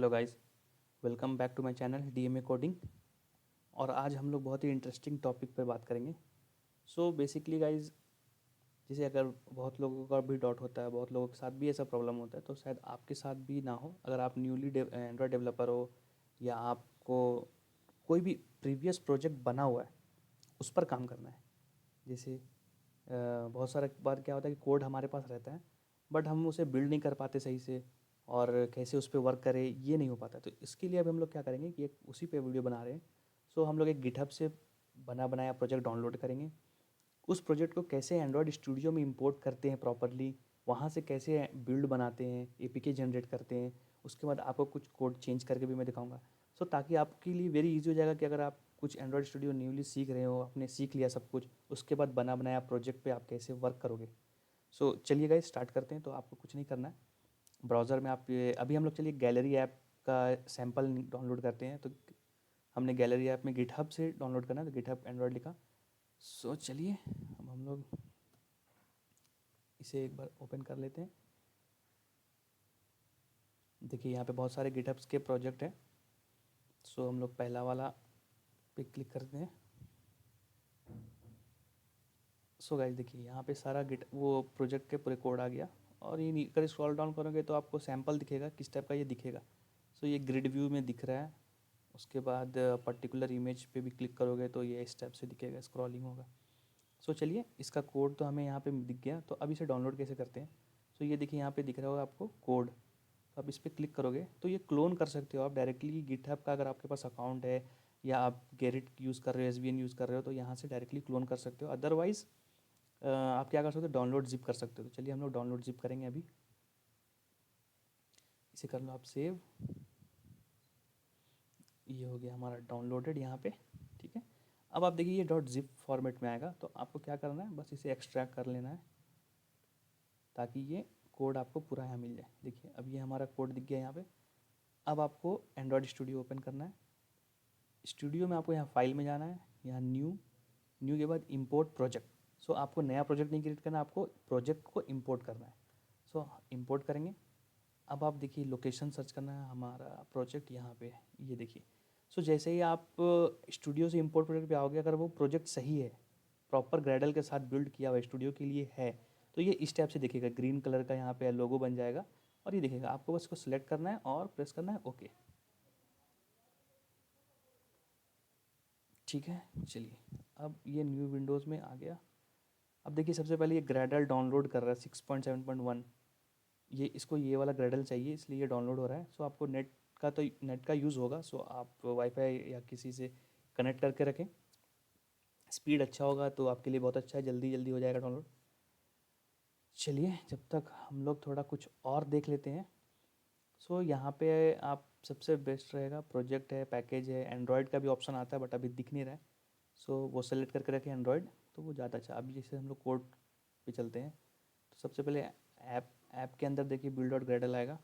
Hello guys, welcome back to my channel DMA coding. और आज हम लोग बहुत ही इंटरेस्टिंग टॉपिक पे बात करेंगे। सो बेसिकली गाइस, जैसे अगर बहुत लोगों का भी डॉट होता है, बहुत लोगों के साथ भी ऐसा प्रॉब्लम होता है, तो शायद आपके साथ भी ना हो। अगर आप न्यूली एंड्रॉयड डेवलपर हो या आपको कोई भी प्रीवियस प्रोजेक्ट बना हुआ है उस पर काम करना है। जैसे बहुत सारा बार क्या होता है कि कोड हमारे पास रहता है बट हम उसे बिल्ड नहीं कर पाते सही से, और कैसे उस पर वर्क करें ये नहीं हो पाता। तो इसके लिए अब हम लोग क्या करेंगे कि एक उसी पे वीडियो बना रहे हैं। सो हम लोग एक गिटहब से बना बनाया प्रोजेक्ट डाउनलोड करेंगे। उस प्रोजेक्ट को कैसे एंड्रॉयड स्टूडियो में इंपोर्ट करते हैं प्रॉपरली, वहाँ से कैसे बिल्ड बनाते हैं, एपीके जनरेट करते हैं। उसके बाद आपको कुछ कोड चेंज करके भी मैं दिखाऊंगा। सो ताकि आपके लिए वेरी इजी हो जाएगा कि अगर आप कुछ एंड्रॉयड स्टूडियो न्यूली सीख रहे हो, आपने सीख लिया सब कुछ, उसके बाद बना बनाया प्रोजेक्ट पे आप कैसे वर्क करोगे। सो चलिए गाइस स्टार्ट करते हैं। तो आपको कुछ नहीं करना है, ब्राउज़र में आप अभी हम लोग चलिए गैलरी ऐप का सैंपल डाउनलोड करते हैं। तो हमने गैलरी ऐप में गिटहब से डाउनलोड करना है, तो गिटहब एंड्रॉयड लिखा। सो चलिए अब हम लोग इसे एक बार ओपन कर लेते हैं। देखिए यहाँ पे बहुत सारे गिटहब्स के प्रोजेक्ट हैं। सो हम लोग पहला वाला पे क्लिक करते हैं। सो गाइस देखिए यहाँ पे सारा गिट वो प्रोजेक्ट के पूरे कोड आ गया। और ये अगर स्क्रॉल डाउन करोगे तो आपको सैंपल दिखेगा, किस टाइप का ये दिखेगा। सो ये ग्रिड व्यू में दिख रहा है। उसके बाद पर्टिकुलर इमेज पे भी क्लिक करोगे तो ये इस टाइप से दिखेगा, स्क्रॉलिंग होगा। सो चलिए इसका कोड तो हमें यहाँ पे दिख गया, तो अब इसे डाउनलोड कैसे करते हैं। सो ये देखिए यहाँ पे दिख रहा होगा आपको कोड। तो आप इस पर क्लिक करोगे तो ये क्लोन कर सकते हो आप डायरेक्टली गिटहब का। अगर आपके पास अकाउंट है या आप गेरिट यूज़ कर रहे हो, एसवीएन यूज़ कर रहे हो, तो यहाँ से डायरेक्टली क्लोन कर सकते हो। अदरवाइज़ आप क्या कर सकते हो, डाउनलोड जिप कर सकते हो। तो चलिए हम लोग डाउनलोड जिप करेंगे अभी। इसे कर लो आप सेव। ये हो गया हमारा डाउनलोडेड यहाँ पे, ठीक है। अब आप देखिए ये डॉट जिप फॉर्मेट में आएगा, तो आपको क्या करना है, बस इसे एक्सट्रैक्ट कर लेना है ताकि ये कोड आपको पूरा यहाँ मिल जाए। देखिए अब ये हमारा कोड दिख गया यहाँ पे। अब आपको एंड्रॉयड स्टूडियो ओपन करना है। स्टूडियो में आपको यहाँ फाइल में जाना है, यहाँ न्यू, न्यू के बाद इंपोर्ट प्रोजेक्ट। सो आपको नया प्रोजेक्ट नहीं क्रिएट करना, आपको प्रोजेक्ट को इंपोर्ट करना है। सो इंपोर्ट करेंगे। अब आप देखिए लोकेशन सर्च करना है, हमारा प्रोजेक्ट यहाँ पे है, ये देखिए। सो जैसे ही आप स्टूडियो से इंपोर्ट प्रोजेक्ट पे आओगे, अगर वो प्रोजेक्ट सही है, प्रॉपर ग्रेडल के साथ बिल्ड किया हुआ स्टूडियो के लिए है, तो ये इस टाइप से दिखेगा, ग्रीन कलर का यहाँ पे लोगो बन जाएगा। और ये दिखेगा, आपको बस इसको सिलेक्ट करना है और प्रेस करना है ओके। ठीक है, चलिए अब ये न्यू विंडोज़ में आ गया। अब देखिए सबसे पहले ये ग्रेडल डाउनलोड कर रहा है 6.7.1। ये इसको ये वाला ग्रेडल चाहिए, इसलिए ये डाउनलोड हो रहा है। सो आपको नेट का यूज़ होगा। सो आप वाईफाई या किसी से कनेक्ट करके रखें। स्पीड अच्छा होगा तो आपके लिए बहुत अच्छा है, जल्दी जल्दी हो जाएगा डाउनलोड। चलिए जब तक हम लोग थोड़ा कुछ और देख लेते हैं। सो यहाँ पे आप सबसे बेस्ट रहेगा, प्रोजेक्ट है, पैकेज है, एंड्रॉयड का भी ऑप्शन आता है बट अभी दिख नहीं रहा है। सो वो सेलेक्ट करके रखें एंड्रॉयड, तो वो ज़्यादा अच्छा। अभी जैसे हम लोग कोड पे चलते हैं, तो सबसे पहले ऐप ऐप के अंदर देखिए बिल्ड डॉट ग्रेडल आएगा,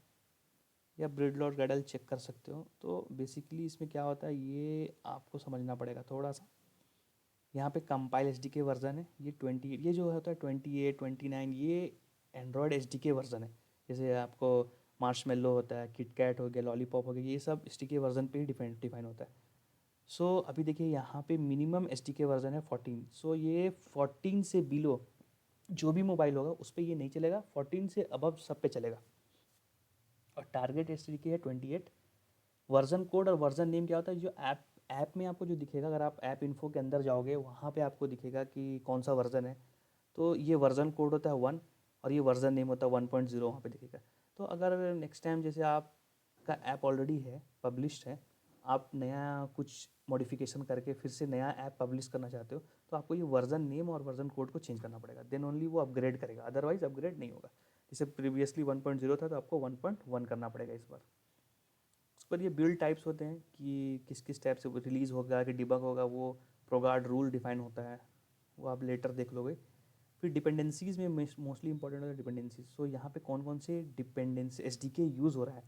या बिल्ड डॉट ग्रेडल चेक कर सकते हो। तो बेसिकली इसमें क्या होता है ये आपको समझना पड़ेगा थोड़ा सा। यहाँ पे कंपाइल एच डी के वर्जन है ये 28, ये जो होता है 28 29, ये एंड्रॉयड एच डी के वर्जन है। जैसे आपको मार्शमेलो होता है, किटकैट हो गया, लॉलीपॉप हो गया, ये सब एच डी के वर्जन पे ही डिफाइन होता है। सो अभी देखिए यहाँ पे मिनिमम एच डी के वर्जन है 14। सो ये 14 से बिलो जो भी मोबाइल होगा उस पर ये नहीं चलेगा, 14 से अबव सब पे चलेगा। और टारगेट एच डी की है 28। वर्जन कोड और वर्जन नेम क्या होता है, जो ऐप ऐप में आपको जो दिखेगा, अगर आप ऐप इन्फो के अंदर जाओगे वहाँ पे आपको दिखेगा कि कौन सा वर्जन है। तो ये वर्जन कोड होता है 1, और ये वर्जन नेम होता है 1.0, वहाँ पे दिखेगा। तो अगर नेक्स्ट टाइम जैसे आपका ऐप ऑलरेडी है, पब्लिश्ड है, आप नया कुछ मॉडिफिकेशन करके फिर से नया ऐप पब्लिश करना चाहते हो, तो आपको ये वर्जन नेम और वर्जन कोड को चेंज करना पड़ेगा, देन ओनली वो अपग्रेड करेगा, अदरवाइज अपग्रेड नहीं होगा। जैसे प्रीवियसली 1.0 था तो आपको 1.1 करना पड़ेगा इस बार। उस पर ये बिल्ड टाइप्स होते हैं कि किस किस टाइप से रिलीज़ होगा कि डिबग होगा, वो प्रोगार्ड रूल डिफाइन होता है, वो आप लेटर देख लोगे। फिर डिपेंडेंसीज़ में मोस्टली इंपॉर्टेंट होता है डिपेंडेंसीज। सो यहाँ पे कौन कौन से डिपेंडेंसी एस डी के यूज़ हो रहा है,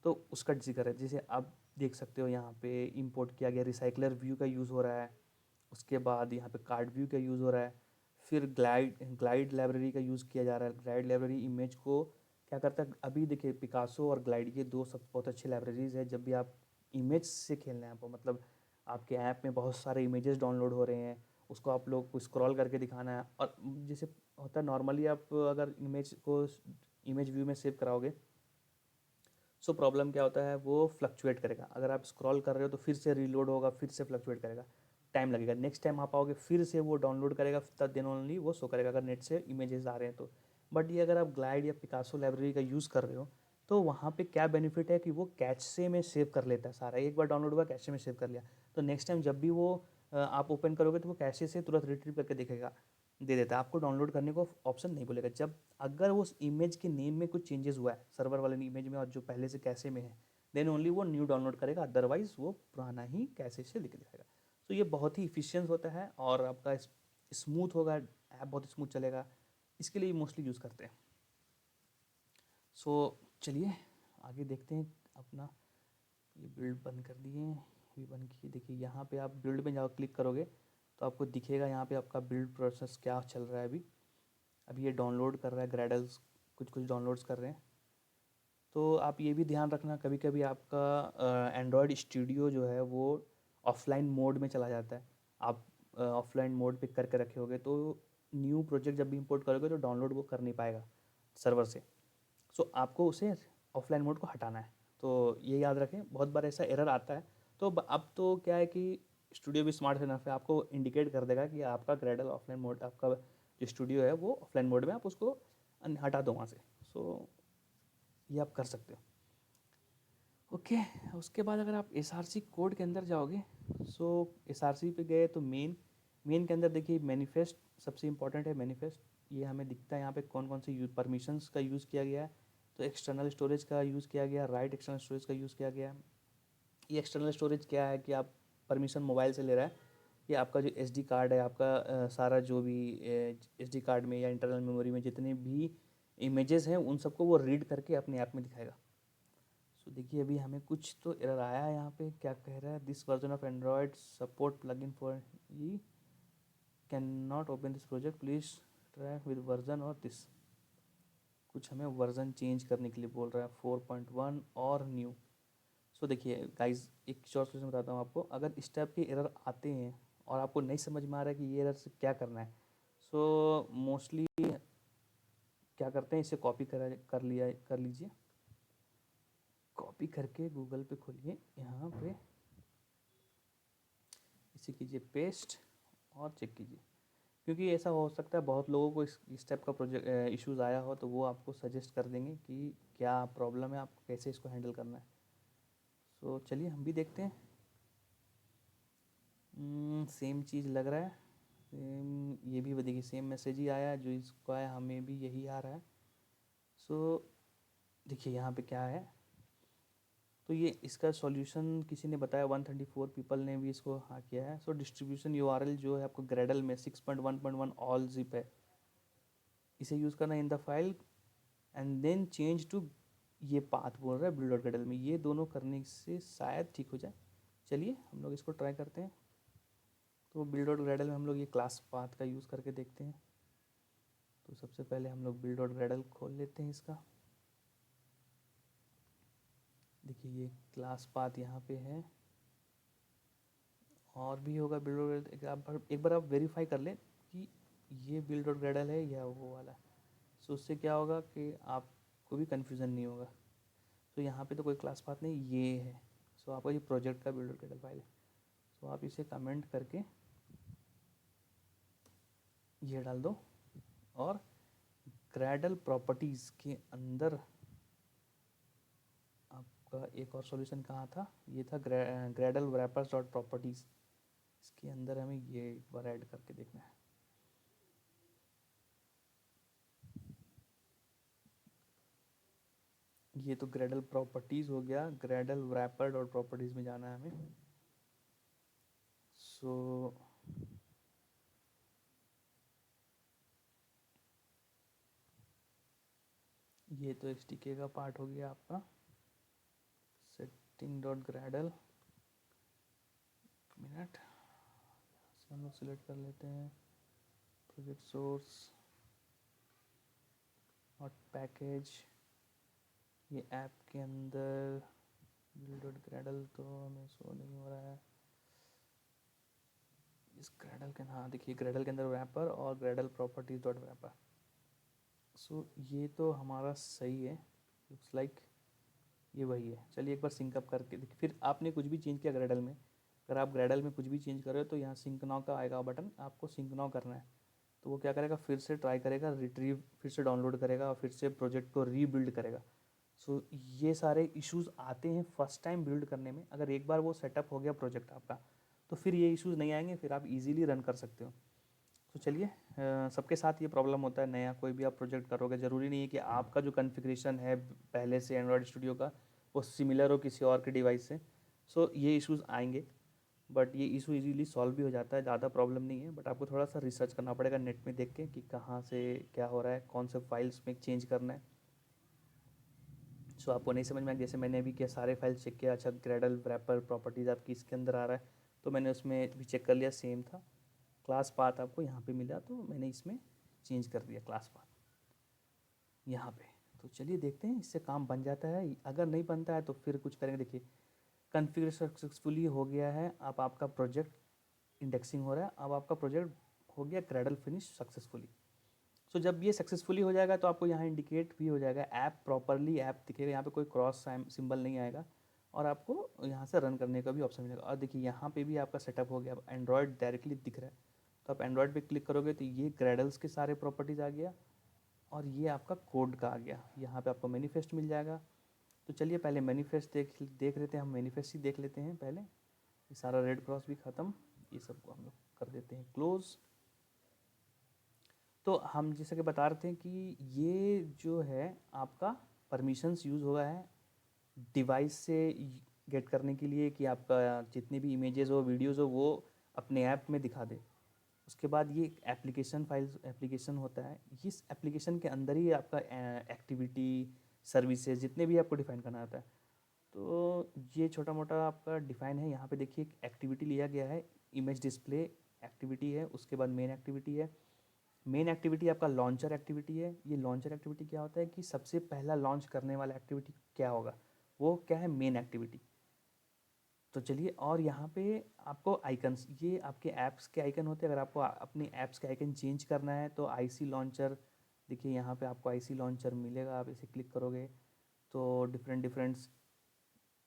तो उसका जिक्र है। जैसे आप देख सकते हो यहाँ पे इंपोर्ट किया गया रिसाइकलर व्यू का यूज़ हो रहा है। उसके बाद यहाँ पे कार्ड व्यू का यूज़ हो रहा है। फिर ग्लाइड ग्लाइड लाइब्रेरी का यूज़ किया जा रहा है। ग्लाइड लाइब्रेरी इमेज को क्या करता है, अभी देखिए पिकासो और ग्लाइड ये दो सब बहुत अच्छी लाइब्रेरीज है। जब भी आप इमेज से खेलना है आपको, मतलब आपके ऐप में बहुत सारे इमेजेस डाउनलोड हो रहे हैं, उसको आप लोग को स्क्रॉल करके दिखाना है। और जैसे होता है नॉर्मली आप अगर इमेज को इमेज व्यू में सेव कराओगे, सो प्रॉब्लम क्या होता है, वो फ्लक्चुएट करेगा। अगर आप स्क्रॉल कर रहे हो तो फिर से रीलोड होगा, फिर से फ्लक्चुएट करेगा, टाइम लगेगा। नेक्स्ट टाइम आप आओगे फिर से वो डाउनलोड करेगा, तब देन ओनली वो शो करेगा अगर नेट से इमेजेस आ रहे हैं तो। बट ये अगर आप ग्लाइड या पिकासो लाइब्रेरी का यूज़ कर रहे हो तो वहाँ पे क्या बेनिफिट है कि वो कैशे में सेव कर लेता है सारा। एक बार डाउनलोड हुआ कैशे में सेव कर लिया, तो नेक्स्ट टाइम जब भी वो आप ओपन करोगे तो वो कैशे से तुरंत रिट्रीव करके देखेगा, दे देता है आपको, डाउनलोड करने को ऑप्शन नहीं बोलेगा। जब अगर उस इमेज के नेम में कुछ चेंजेस हुआ है सर्वर वाले इमेज में और जो पहले से कैशे में है, देन ओनली वो न्यू डाउनलोड करेगा, अदरवाइज वो पुराना ही कैशे से लिख दिखाएगा। तो ये बहुत ही इफिशियंट होता है और आपका स्मूथ होगा, ऐप बहुत स्मूथ चलेगा, इसके लिए मोस्टली यूज़ करते हैं। सो चलिए आगे देखते हैं अपना। ये बिल्ड बंद कर दिए, भी बंद किए। देखिए यहाँ पे आप बिल्ड में जाओ, क्लिक करोगे तो आपको दिखेगा यहाँ पे आपका बिल्ड प्रोसेस क्या चल रहा है। अभी ये डाउनलोड कर रहा है, ग्रेडल्स कुछ कुछ डाउनलोड्स कर रहे हैं। तो आप ये भी ध्यान रखना, कभी कभी आपका एंड्रॉयड स्टूडियो जो है वो ऑफलाइन मोड में चला जाता है। आप ऑफलाइन मोड पे करके रखे होगे तो न्यू प्रोजेक्ट जब भी इंपोर्ट करोगे तो डाउनलोड वो कर नहीं पाएगा सर्वर से। सो आपको उसे ऑफलाइन मोड को हटाना है। तो ये याद रखें, बहुत बार ऐसा एरर आता है। तो अब तो क्या है कि स्टूडियो भी स्मार्ट इनफ है, आपको इंडिकेट कर देगा कि आपका ग्रेडल ऑफलाइन मोड, आपका जो स्टूडियो है वो ऑफलाइन मोड में, आप उसको हटा दो वहाँ से। सो ये आप कर सकते हो। ओके, उसके बाद अगर आप एस आर सी कोड के अंदर जाओगे, सो एस आर सी पे गए तो मेन के अंदर देखिए मैनिफेस्ट सबसे इंपॉर्टेंट है। मैनिफेस्ट ये हमें दिखता है यहाँ पे कौन कौन से परमिशंस का यूज़ किया गया है। तो एक्सटर्नल स्टोरेज का यूज़ किया गया, राइट एक्सटर्नल स्टोरेज का यूज़ किया गया। ये एक्सटर्नल स्टोरेज क्या है कि आप परमिशन मोबाइल से ले रहा है, ये आपका जो एस डी कार्ड है, आपका सारा जो भी एस डी कार्ड में या इंटरनल मेमोरी में जितने भी इमेजेस हैं उन सबको वो रीड करके अपने ऐप में दिखाएगा। सो देखिए अभी हमें कुछ तो एरर आया है यहाँ पे, क्या कह रहा है, this version of Android support plugin for E can not open this project, please track with version और दिस। कुछ हमें वर्जन चेंज करने के लिए बोल रहा है, 4.1 और न्यू। सो देखिए गाइज, एक शॉर्ट सोल्यूशन बताता हूँ आपको। अगर इस टाइप के एरर आते हैं और आपको नहीं समझ में आ रहा है कि ये एरर से क्या करना है, सो मोस्टली क्या करते हैं, इसे कॉपी कर लीजिए। कॉपी करके गूगल पे खोलिए, यहाँ पे इसे कीजिए पेस्ट और चेक कीजिए। क्योंकि ऐसा हो सकता है बहुत लोगों को इस टाइप का प्रोजेक्ट इश्यूज़ आया हो, तो वो आपको सजेस्ट कर देंगे कि क्या प्रॉब्लम है, आपको कैसे इसको हैंडल करना है। सो चलिए हम भी देखते हैं। सेम चीज़ लग रहा है, सेम ये भी देखिए सेम मैसेज ही आया है जो इसको आया, हमें भी यही आ रहा है। सो देखिए यहाँ पे क्या है, तो ये इसका सॉल्यूशन किसी ने बताया, 134 पीपल ने भी इसको हाँ किया है। सो डिस्ट्रीब्यूशन यूआरएल जो है आपको ग्रेडल में 6.1.1 ऑल जिप है, इसे यूज़ करना in the file and then change to, ये पाथ बोल रहा है बिल्ड डॉट ग्रेडल में। ये दोनों करने से शायद ठीक हो जाए। चलिए हम लोग इसको ट्राई करते हैं। तो बिल्ड डॉट ग्रेडल में हम लोग ये क्लास पाथ का यूज़ करके देखते हैं। तो सबसे पहले हम लोग बिल्ड डॉट ग्रेडल खोल लेते हैं इसका। देखिए ये क्लास पाथ यहाँ पे है, और भी होगा बिल्ड डॉट। एक बार आप वेरीफाई कर लें कि ये बिल्ड डॉट ग्रेडल है या वो वाला। सो उससे क्या होगा कि आपको भी कन्फ्यूज़न नहीं होगा। तो यहाँ पे तो कोई क्लास पाथ नहीं, ये है। सो आपका ये प्रोजेक्ट का बिल्ड डॉट ग्रेडल फाइल है। तो आप इसे कमेंट करके ये डाल दो, और ग्रेडल प्रॉपर्टीज़ के अंदर आपका एक और सॉल्यूशन कहाँ था, ये था ग्रेडल wrappers डॉट प्रॉपर्टीज़। इसके अंदर हमें ये एक बार ऐड करके देखना है। ये तो ग्रेडल प्रॉपर्टीज़ हो गया, ग्रेडल wrapper डॉट प्रॉपर्टीज़ में जाना है हमें। सो ये तो एसटीके का पार्ट हो गया आपका। सेटिंग डॉट ग्रेडल, मिनट से हम लोग सिलेक्ट कर लेते हैं प्रोजेक्ट सोर्स, नॉट पैकेज, ये ऐप के अंदर बिल्ड ग्रेडल तो हमें शो नहीं हो रहा है। इस ग्रेडल के, हाँ देखिए ग्रेडल के अंदर रैपर और ग्रेडल प्रॉपर्टीज डॉट रैपर। सो ये तो हमारा सही है, लुक्स लाइक ये वही है। चलिए एक बार सिंकअप करके देखिए। फिर आपने कुछ भी चेंज किया ग्रेडल में, अगर आप ग्रेडल में कुछ भी चेंज कर रहे हो तो यहाँ सिंक नाउ का आएगा बटन, आपको सिंक नाउ करना है। तो वो क्या करेगा, फिर से ट्राई करेगा, रिट्रीव फिर से डाउनलोड करेगा और फिर से प्रोजेक्ट को रीबिल्ड करेगा। सो ये सारे इश्यूज आते हैं फर्स्ट टाइम बिल्ड करने में। अगर एक बार वो सेटअप हो गया प्रोजेक्ट आपका, तो फिर ये इश्यूज नहीं आएंगे, फिर आप इजीली रन कर सकते हो। तो चलिए, सबके साथ ये प्रॉब्लम होता है, नया कोई भी आप प्रोजेक्ट करोगे, ज़रूरी नहीं है कि आपका जो कॉन्फ़िगरेशन है पहले से एंड्रॉयड स्टूडियो का वो सिमिलर हो किसी और के डिवाइस से। सो ये इश्यूज आएंगे, बट ये इशू इजीली सॉल्व भी हो जाता है, ज़्यादा प्रॉब्लम नहीं है। बट आपको थोड़ा सा रिसर्च करना पड़ेगा नेट में देख के कि कहाँ से क्या हो रहा है, कौन से फाइल्स में चेंज करना है। सो आपको नहीं समझ में आया, जैसे मैंने अभी किया, सारे फाइल्स चेक किया, अच्छा ग्रेडल रैपर प्रॉपर्टीज़ आपकी इसके अंदर आ रहा है, तो मैंने उसमें भी चेक कर लिया, सेम था। क्लास पाथ आपको यहाँ पे मिला, तो मैंने इसमें चेंज कर दिया क्लास पाथ यहाँ पे। तो चलिए देखते हैं इससे काम बन जाता है, अगर नहीं बनता है तो फिर कुछ करेंगे। देखिए कॉन्फ़िगर सक्सेसफुली हो गया है, अब आपका प्रोजेक्ट इंडेक्सिंग हो रहा है, अब आपका प्रोजेक्ट हो गया ग्रेडल फिनिश सक्सेसफुली। सो जब ये सक्सेसफुली हो जाएगा तो आपको यहाँ इंडिकेट भी हो जाएगा, ऐप प्रॉपरली ऐप दिखेगा, यहाँ पे कोई क्रॉस सिंबल नहीं आएगा, और आपको यहाँ से रन करने का भी ऑप्शन मिलेगा। और देखिए यहाँ पे भी आपका सेटअप हो गया, अब एंड्रॉयड डायरेक्टली दिख रहा है, तो आप एंड्रॉयड पे क्लिक करोगे तो ये ग्रेडल्स के सारे प्रॉपर्टीज़ आ गया, और ये आपका कोड का आ गया। यहाँ पे आपको मैनिफेस्ट मिल जाएगा। तो चलिए पहले मैनिफेस्ट देख लेते हैं, हम मैनिफेस्ट ही देख लेते हैं पहले। ये सारा रेड क्रॉस भी ख़त्म, ये सबको हम लोग कर देते हैं क्लोज़। तो हम जैसे कि बता रहे थे कि ये जो है आपका परमिशंस यूज़ हुआ है डिवाइस से गेट करने के लिए, कि आपका जितने भी इमेजेस हो वीडियोस हो वो अपने ऐप में दिखा दे। उसके बाद ये एप्लीकेशन फाइल्स एप्लीकेशन होता है, इस एप्लीकेशन के अंदर ही आपका एक्टिविटी सर्विसेज जितने भी आपको डिफाइन करना होता है। तो ये छोटा मोटा आपका डिफाइन है। यहाँ पे देखिए एक एक्टिविटी लिया गया है, इमेज डिस्प्ले एक्टिविटी है, उसके बाद मेन एक्टिविटी है। मेन एक्टिविटी आपका लॉन्चर एक्टिविटी है। ये लॉन्चर एक्टिविटी क्या होता है कि सबसे पहला लॉन्च करने वाला एक्टिविटी क्या होगा, वो क्या है, मेन एक्टिविटी। तो चलिए, और यहाँ पे आपको आइकन्स, ये आपके ऐप्स के आइकन होते हैं। अगर आपको अपने ऐप्स के आइकन चेंज करना है तो आईसी लॉन्चर, देखिए यहाँ पे आपको आईसी लॉन्चर मिलेगा, आप इसे क्लिक करोगे तो डिफरेंट डिफरेंट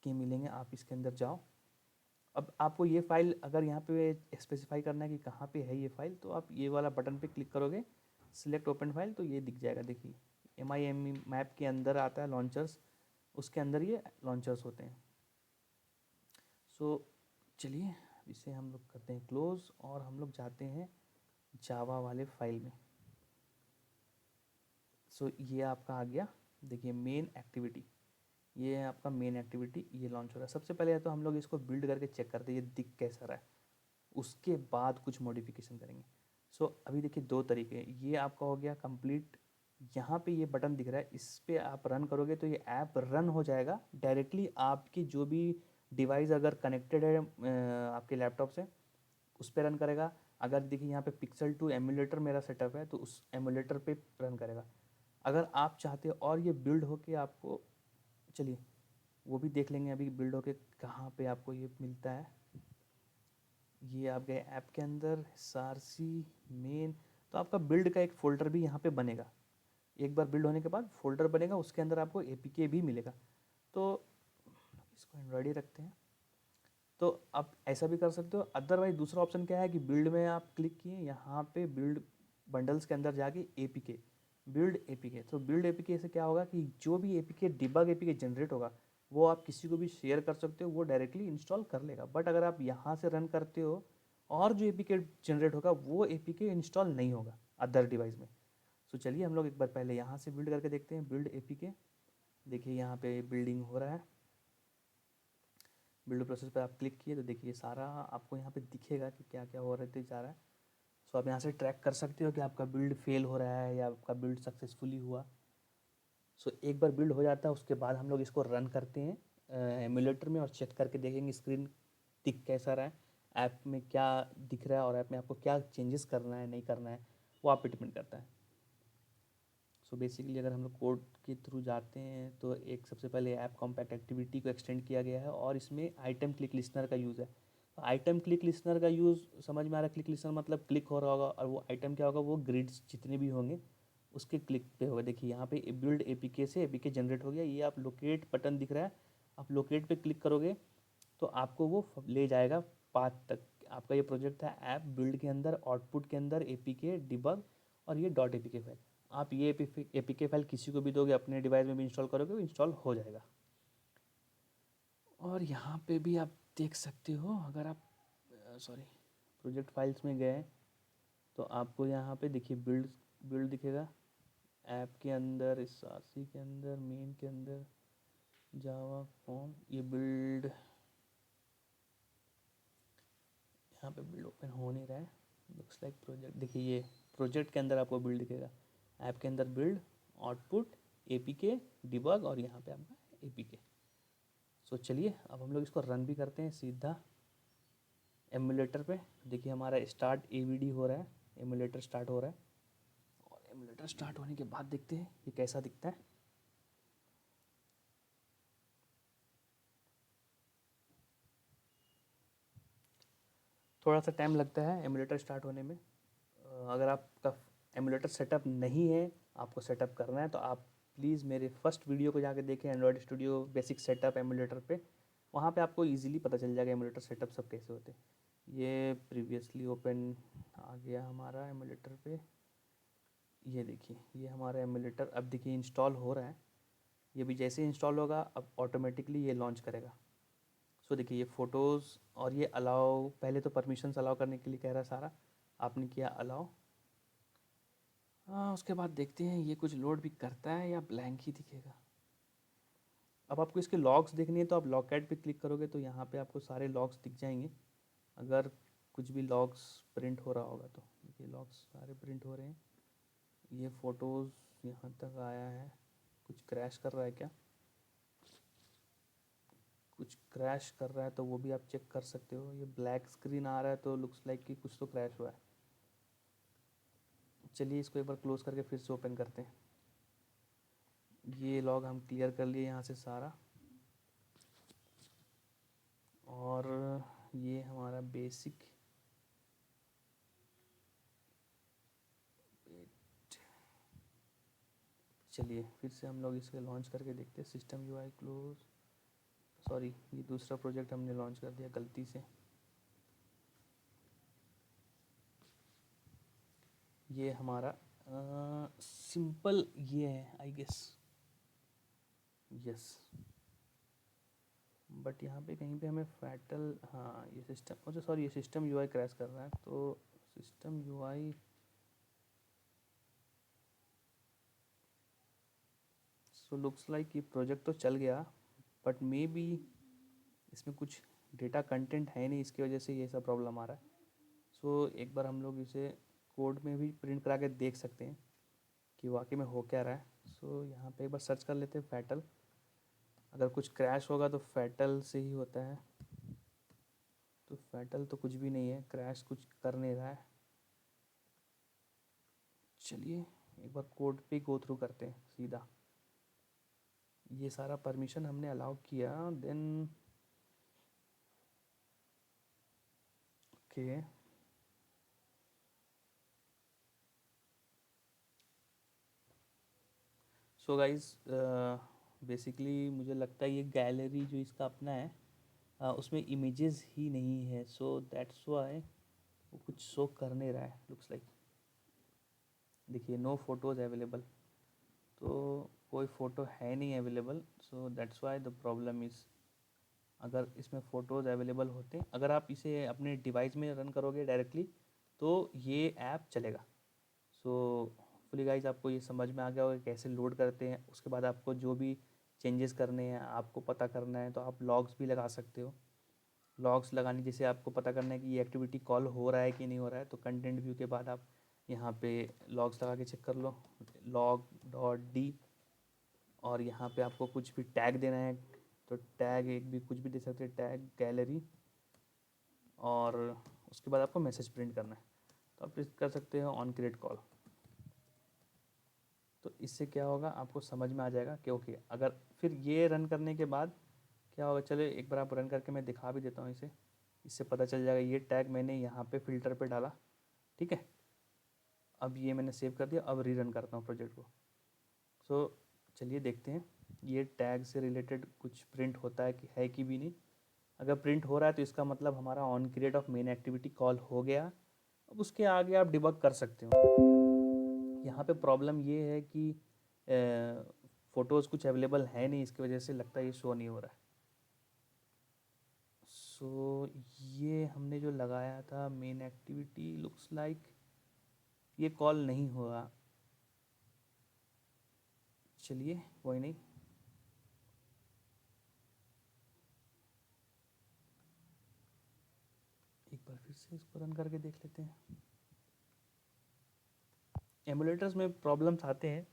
के मिलेंगे, आप इसके अंदर जाओ। अब आपको ये फ़ाइल अगर यहाँ पे स्पेसिफाई करना है कि कहाँ पे है ये फ़ाइल, तो आप ये वाला बटन पे क्लिक करोगे, सिलेक्ट ओपन फाइल, तो ये दिख जाएगा। देखिए MIME मैप के अंदर आता है लॉन्चर्स, उसके अंदर ये लॉन्चर्स होते हैं। सो चलिए इसे हम लोग करते हैं क्लोज़, और हम लोग जाते हैं जावा वाले फाइल में। सो ये आपका आ गया, देखिए मेन एक्टिविटी, ये है आपका मेन एक्टिविटी, ये लॉन्च हो रहा है। सबसे पहले तो हम लोग इसको बिल्ड करके चेक करते हैं ये दिख कैसा रहा है, उसके बाद कुछ मॉडिफिकेशन करेंगे। सो अभी देखिए दो तरीके हैं, ये आपका हो गया कंप्लीट। यहाँ पे ये बटन दिख रहा है, इस पर आप रन करोगे तो ये ऐप रन हो जाएगा डायरेक्टली आपकी जो भी डिवाइस अगर कनेक्टेड है आपके लैपटॉप से, उस पर रन करेगा। अगर देखिए यहाँ पे पिक्सल 2 एमुलेटर मेरा सेटअप है तो उस एमुलेटर पे रन करेगा। अगर आप चाहते हो और ये बिल्ड होके आपको, चलिए वो भी देख लेंगे अभी बिल्ड होके कहाँ पे आपको ये मिलता है। ये आप गए ऐप के अंदर, सारसी मेन, तो आपका बिल्ड का एक फ़ोल्डर भी यहाँ पे बनेगा। एक बार बिल्ड होने के बाद फ़ोल्डर बनेगा, उसके अंदर आपको APK भी मिलेगा। तो इसको एंड्रॉयड ही रखते हैं। तो आप ऐसा भी कर सकते हो, अदरवाइज दूसरा ऑप्शन क्या है कि बिल्ड में आप क्लिक किए, यहाँ पे बिल्ड बंडल्स के अंदर जाके APK, बिल्ड APK। तो बिल्ड APK से क्या होगा कि जो भी APK डिबग APK जनरेट होगा वो आप किसी को भी शेयर कर सकते हो, वो डायरेक्टली इंस्टॉल कर लेगा। बट अगर आप यहाँ से रन करते हो और जो APK जनरेट होगा वो APK इंस्टॉल नहीं होगा अदर डिवाइस में। तो चलिए हम लोग एक बार पहले यहाँ से बिल्ड करके देखते हैं, बिल्ड APK। देखिए यहाँ पे बिल्डिंग हो रहा है, बिल्ड प्रोसेस पर आप क्लिक किए तो देखिए सारा आपको यहाँ पे दिखेगा कि क्या क्या हो रहा जा रहा है। सो आप यहाँ से ट्रैक कर सकते हो कि आपका बिल्ड फेल हो रहा है या आपका बिल्ड सक्सेसफुली हुआ। सो एक बार बिल्ड हो जाता है उसके बाद हम लोग इसको रन करते हैं एमुलेटर में, और चेक करके देखेंगे स्क्रीन दिख कैसा रहा है, ऐप में क्या दिख रहा है, और ऐप में आपको क्या चेंजेस करना है नहीं करना है, वो आप पे डिपेंड करता है। सो बेसिकली अगर हम लोग कोड के थ्रू जाते हैं तो एक सबसे पहले ऐप कॉम्पैक्ट एक्टिविटी को एक्सटेंड किया गया है और इसमें आइटम क्लिक लिस्नर का यूज़ है। तो आइटम क्लिक लिस्नर का यूज़ समझ में आ रहा है। क्लिक लिस्नर मतलब क्लिक हो रहा होगा और वो आइटम क्या होगा, वो ग्रिड्स जितने भी होंगे उसके क्लिक पे होगा। देखिए यहाँ पे बिल्ड एपीके से एपीके जनरेट हो गया। ये आप लोकेट बटन दिख रहा है, आप लोकेट पे क्लिक करोगे तो आपको वो ले जाएगा पाथ तक। आपका ये प्रोजेक्ट था ऐप बिल्ड के अंदर, आउटपुट के अंदर एपीके डिबग और ये डॉट एपीके फाइल। आप ये एपीके फाइल किसी को भी दोगे, अपने डिवाइस में भी इंस्टॉल करोगे, वो इंस्टॉल हो जाएगा। और यहाँ पे भी आप देख सकते हो, अगर आप सॉरी प्रोजेक्ट फाइल्स में गए तो आपको यहाँ पे देखिए बिल्ड बिल्ड दिखेगा। ऐप के अंदर, इस आरसी के अंदर, मेन के अंदर, जावा फॉर्म, ये बिल्ड, यहाँ पे बिल्ड ओपन हो नहीं रहा है। लुक्स लाइक प्रोजेक्ट, देखिए ये प्रोजेक्ट के अंदर आपको बिल्ड दिखेगा। ऐप के अंदर बिल्ड, आउटपुट, एपीके, डिबग और यहाँ पे आपका एपीके। सो चलिए अब हम लोग इसको रन भी करते हैं सीधा एमुलेटर पे। देखिए हमारा स्टार्ट एवीडी हो रहा है, एमुलेटर स्टार्ट हो रहा है। और एमुलेटर स्टार्ट होने के बाद देखते हैं ये कैसा दिखता है। थोड़ा सा टाइम लगता है एमुलेटर स्टार्ट होने में। अगर आपका एमुलेटर सेटअप नहीं है, आपको सेटअप करना है, तो आप प्लीज़ मेरे फर्स्ट वीडियो को जाकर देखें, Android studio basic setup emulator पे। वहाँ पे आपको इजीली पता चल जाएगा एमुलेटर सेटअप सब कैसे होते हैं। ये प्रीवियसली ओपन आ गया हमारा एमुलेटर पे। ये देखिए ये हमारा एमुलेटर अब देखिए इंस्टॉल हो रहा है। ये भी जैसे इंस्टॉल होगा अब ऑटोमेटिकली ये लॉन्च करेगा। सो देखिए ये फ़ोटोज़ और ये अलाउ, पहले तो परमिशंस अलाउ करने के लिए कह रहा है सारा, आपने किया अलाउ। हाँ, उसके बाद देखते हैं ये कुछ लोड भी करता है या ब्लैंक ही दिखेगा। अब आपको इसके लॉग्स देखने हैं तो आप लॉकेट पे क्लिक करोगे तो यहाँ पे आपको सारे लॉग्स दिख जाएंगे। अगर कुछ भी लॉग्स प्रिंट हो रहा होगा तो ये लॉग्स सारे प्रिंट हो रहे हैं। ये फ़ोटोज़ यहाँ तक आया है। कुछ क्रैश कर रहा है क्या? कुछ क्रैश कर रहा है तो वो भी आप चेक कर सकते हो। ये ब्लैक स्क्रीन आ रहा है तो लुक्स लाइक कि कुछ तो क्रैश हुआ है। चलिए इसको एक बार क्लोज़ करके फिर से ओपन करते हैं। ये लॉग हम क्लियर कर लिए यहाँ से सारा। और ये हमारा बेसिक चलिए फिर से हम लोग इसे लॉन्च करके देखते हैं। सिस्टम यूआई क्लोज, सॉरी ये दूसरा प्रोजेक्ट हमने लॉन्च कर दिया गलती से। ये हमारा सिंपल ये है आई गेस, यस। बट यहाँ पे कहीं पे हमें फैटल, हाँ ये सिस्टम, अच्छा सॉरी ये सिस्टम यूआई क्रैश कर रहा है। तो सिस्टम यूआई, सो लुक्स लाइक ये प्रोजेक्ट तो चल गया बट मे बी इसमें कुछ डेटा कंटेंट है नहीं, इसकी वजह से ये सब प्रॉब्लम आ रहा है। सो एक बार हम लोग इसे कोड में भी प्रिंट करा के देख सकते हैं कि वाकई में हो क्या रहा है। सो यहाँ पे एक बार सर्च कर लेते हैं फैटल। अगर कुछ क्रैश होगा तो फैटल से ही होता है। तो फैटल तो कुछ भी नहीं है, क्रैश कुछ कर नहीं रहा है। चलिए एक बार कोड पे गो थ्रू करते हैं सीधा। ये सारा परमिशन हमने अलाउ किया, then okay. So guys basically मुझे लगता है ये गैलरी जो इसका अपना है उसमें इमेजेस ही नहीं है। सो दैट्स वाई वो कुछ शो कर नहीं रहा है। लुक्स लाइक देखिए नो फोटोज़ अवेलेबल, तो कोई फ़ोटो है नहीं available. So that's why the problem is, अगर इसमें फ़ोटोज़ अवेलेबल होते, अगर आप इसे अपने डिवाइस में रन करोगे डायरेक्टली तो ये ऐप चलेगा। सो फुली गाइज आपको ये समझ में आ गया होगा कैसे लोड करते हैं। उसके बाद आपको जो भी चेंजेस करने हैं, आपको पता करना है तो आप लॉग्स भी लगा सकते हो। लॉग्स लगाने जैसे आपको पता करना है कि ये एक्टिविटी कॉल हो रहा है कि नहीं हो रहा है, तो कंटेंट व्यू के बाद आप यहाँ पे लॉग्स लगा के चेक कर लो, लॉग डॉट डी। और यहाँ पे आपको कुछ भी टैग देना है तो टैग एक भी कुछ भी दे सकते हैं, टैग गैलरी। और उसके बाद आपको मैसेज प्रिंट करना है तो आप कर सकते हो ऑन क्रिएट कॉल। तो इससे क्या होगा, आपको समझ में आ जाएगा कि ओके, अगर फिर ये रन करने के बाद क्या होगा, चलो एक बार आप रन करके मैं दिखा भी देता हूँ इसे। इससे पता चल जाएगा, ये टैग मैंने यहाँ पे फ़िल्टर पे डाला, ठीक है। अब ये मैंने सेव कर दिया, अब रीरन करता हूँ प्रोजेक्ट को। सो चलिए देखते हैं ये टैग से रिलेटेड कुछ प्रिंट होता है कि है कि भी नहीं। अगर प्रिंट हो रहा है तो इसका मतलब हमारा on create of main activity call हो गया। अब उसके आगे आप डिबग कर सकते हो। यहाँ पे प्रॉब्लम ये है कि फ़ोटोज़ कुछ अवेलेबल है नहीं, इसकी वजह से लगता है ये शो नहीं हो रहा है। सो ये हमने जो लगाया था मेन एक्टिविटी, लुक्स लाइक ये कॉल नहीं हुआ। चलिए कोई नहीं, एक बार फिर से इसको रन करके देख लेते हैं। एमुलेटर्स में प्रॉब्लम्स आते हैं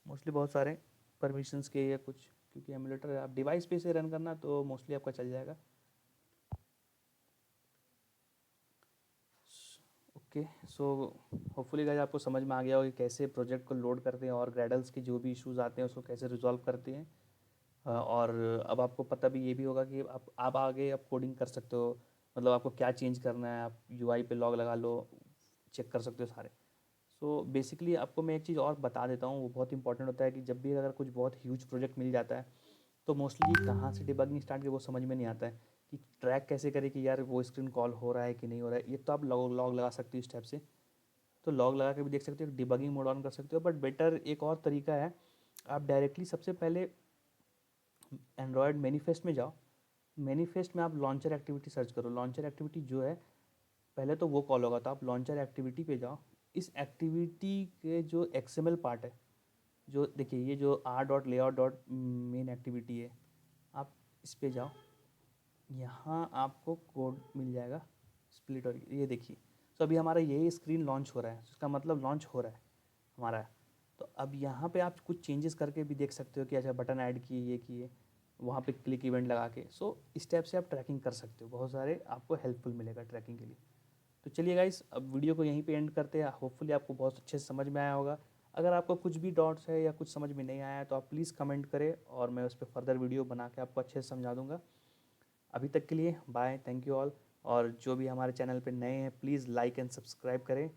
मोस्टली, बहुत सारे परमिशंस के या कुछ, क्योंकि एमुलेटर आप डिवाइस पे से रन करना तो मोस्टली आपका चल जाएगा। ओके, सो होपफुली गाइस आपको समझ में आ गया होगा कि कैसे प्रोजेक्ट को लोड करते हैं और ग्रेडल्स के जो भी इश्यूज आते हैं उसको कैसे रिजॉल्व करते हैं। और अब आपको पता भी ये भी होगा कि आप आगे आप कोडिंग कर सकते हो, मतलब आपको क्या चेंज करना है, आप यूआई पे लॉग लगा लो, चेक कर सकते हो सारे। सो बेसिकली आपको मैं एक चीज़ और बता देता हूँ, वो बहुत इंपॉर्टेंट होता है कि जब भी अगर कुछ बहुत ह्यूज प्रोजेक्ट मिल जाता है तो मोस्टली कहाँ से डिबगिंग स्टार्ट की वो समझ में नहीं आता है कि ट्रैक कैसे करें कि यार वो स्क्रीन कॉल हो रहा है कि नहीं हो रहा है। ये तो आप लॉग लॉग लगा सकते हो इस टाइप से, तो लॉग लगा के भी देख सकते हो, डिबगिंग मोड ऑन कर सकते हो। बट बेटर एक और तरीका है, आप डायरेक्टली सबसे पहले एंड्रॉयड मैनिफेस्ट में जाओ। मैनिफेस्ट में आप लॉन्चर एक्टिविटी सर्च करो, लॉन्चर एक्टिविटी जो है पहले तो वो कॉल होगा, तो आप लॉन्चर एक्टिविटी पे जाओ। इस एक्टिविटी के जो एक्सएमएल पार्ट है, जो देखिए ये जो R dot layout dot main activity है, आप इस पे जाओ, यहाँ आपको कोड मिल जाएगा स्प्लिट, और ये देखिए। तो अभी हमारा यही स्क्रीन लॉन्च हो रहा है, इसका मतलब लॉन्च हो रहा है हमारा। तो अब यहाँ पे आप कुछ चेंजेस करके भी देख सकते हो कि अच्छा बटन ऐड किए, ये किए, वहाँ पे क्लिक इवेंट लगा के। सो इस स्टेप से आप ट्रैकिंग कर सकते हो, बहुत सारे आपको हेल्पफुल मिलेगा ट्रैकिंग के लिए। तो चलिए गाइस, अब वीडियो को यहीं पे एंड करते हैं। होपफुली आपको बहुत अच्छे से समझ में आया होगा। अगर आपको कुछ भी डाउट्स है या कुछ समझ में नहीं आया है तो आप प्लीज़ कमेंट करें और मैं उस पर फर्दर वीडियो बना के आपको अच्छे से समझा दूँगा। अभी तक के लिए बाय, थैंक यू ऑल। और जो भी हमारे चैनल पे नए हैं प्लीज़ लाइक एंड सब्सक्राइब करें।